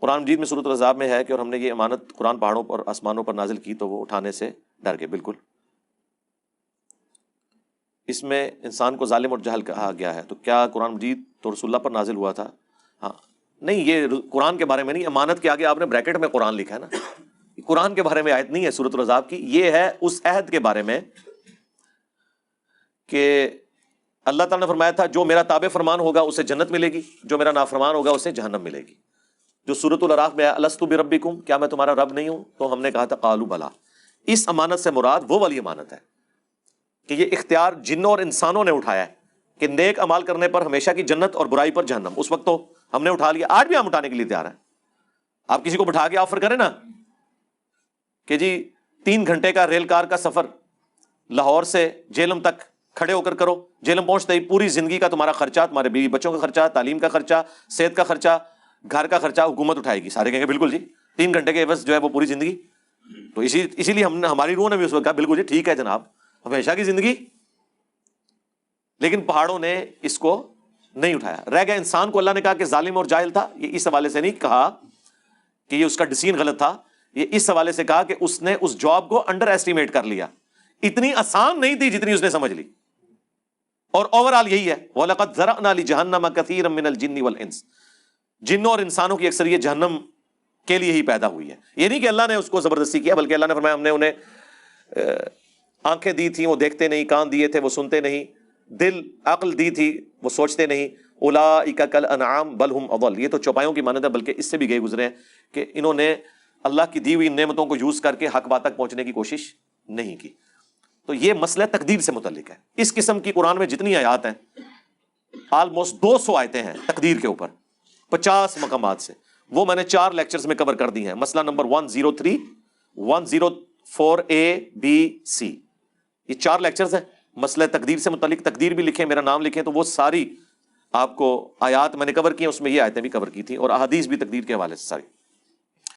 قرآن مجید میں سورۃ الاحزاب میں ہے کہ اور ہم نے یہ امانت قرآن پہاڑوں پر آسمانوں پر نازل کی تو وہ اٹھانے سے ڈر گئے. بالکل اس میں انسان کو ظالم اور جاہل کہا گیا ہے. تو کیا قرآن مجید تو رسول اللہ پر نازل ہوا تھا؟ ہاں نہیں، یہ قرآن کے بارے میں نہیں. امانت کے آگے آپ نے بریکٹ میں قرآن لکھا ہے نا. قرآن کے بارے میں آیت نہیں ہے سورۃ الاحزاب کی. یہ ہے اس عہد کے بارے میں کہ اللہ تعالیٰ نے فرمایا تھا جو میرا تابع فرمان ہوگا اسے جنت ملے گی، جو میرا نافرمان ہوگا اسے جہنم ملے گی. جو سورۃ الاعراف میں ہے الستو بربکم، کیا میں تمہارا رب نہیں ہوں؟ تو ہم نے کہا تھا قالوا بلا. اس امانت سے مراد وہ والی امانت ہے کہ یہ اختیار جنوں اور انسانوں نے اٹھایا ہے کہ نیک عمال کرنے پر ہمیشہ کی جنت اور برائی پر جہنم. اس وقت تو ہم نے اٹھا لیا، آج بھی ہم اٹھانے کے لیے تیار ہیں. آپ کسی کو بٹھا کے آفر کریں نا کہ جی 3 گھنٹے کا ریل کار کا سفر لاہور سے جہلم تک کھڑے ہو کر کرو، جہلم پہنچتے ہی پوری زندگی کا تمہارا خرچہ، تمہارے بیوی بچوں کا خرچہ، تعلیم کا خرچہ، صحت کا خرچہ، گھر کا خرچہ حکومت اٹھائے گی. سارے کہیں گے بالکل جی، 3 گھنٹے کے عوض جو ہے وہ پوری زندگی. تو اسی لیے ہماری روح نے بھی اس وقت کہا بالکل جی ٹھیک ہے جناب، ہمیشہ کی زندگی. لیکن پہاڑوں نے اس کو نہیں اٹھایا. رہ گیا انسان کو اللہ نے کہا کہ ظالم اور جاہل تھا. یہ اس حوالے سے نہیں کہا کہ یہ اس کا ڈیسیژن غلط تھا، یہ اس حوالے سے کہا کہ اس نے اس جاب کو انڈر ایسٹیمیٹ کر لیا. اتنی آسان نہیں تھی جتنی اس نے سمجھ لی. اور اوورآل یہی ہے وَلَقَدْ ذَرَأْنَا لِجَهَنَّمَ كَثِيرًا مِنَ الْجِنِّ وَالْإِنسِ. جنوں اور انسانوں کی اکثریت جہنم کے لیے ہی پیدا ہوئی ہے. یہ نہیں کہ اللہ نے اس کو زبردستی کیا، بلکہ اللہ نے فرمایا ہم نے انہیں آنکھیں دی تھیں وہ دیکھتے نہیں، کان دیے تھے وہ سنتے نہیں، دل عقل دی تھی وہ سوچتے نہیں. اولئک کالانعام بل هم اضل. یہ تو چوپایوں کی مانند ہے، بلکہ اس سے بھی گئے گزرے ہیں کہ انہوں نے اللہ کی دی ہوئی نعمتوں کو یوز کر کے حق بات تک پہنچنے کی کوشش نہیں کی. تو یہ مسئلہ تقدیر سے متعلق ہے. اس قسم کی قرآن میں جتنی آیات ہیں، آلموسٹ 200 آیتیں ہیں تقدیر کے اوپر 50 مقامات سے. وہ میں نے 4 لیکچرز میں کور کر دی ہیں. مسئلہ نمبر 103، 104A B C، یہ 4 لیکچرز ہیں مسئلہ تقدیر سے متعلق. تقدیر بھی لکھیں، میرا نام لکھیں، تو وہ ساری آپ کو آیات میں نے کور کی ہیں. اس میں یہ آیتیں بھی کور کی تھیں اور احادیث بھی تقدیر کے حوالے سے ساری.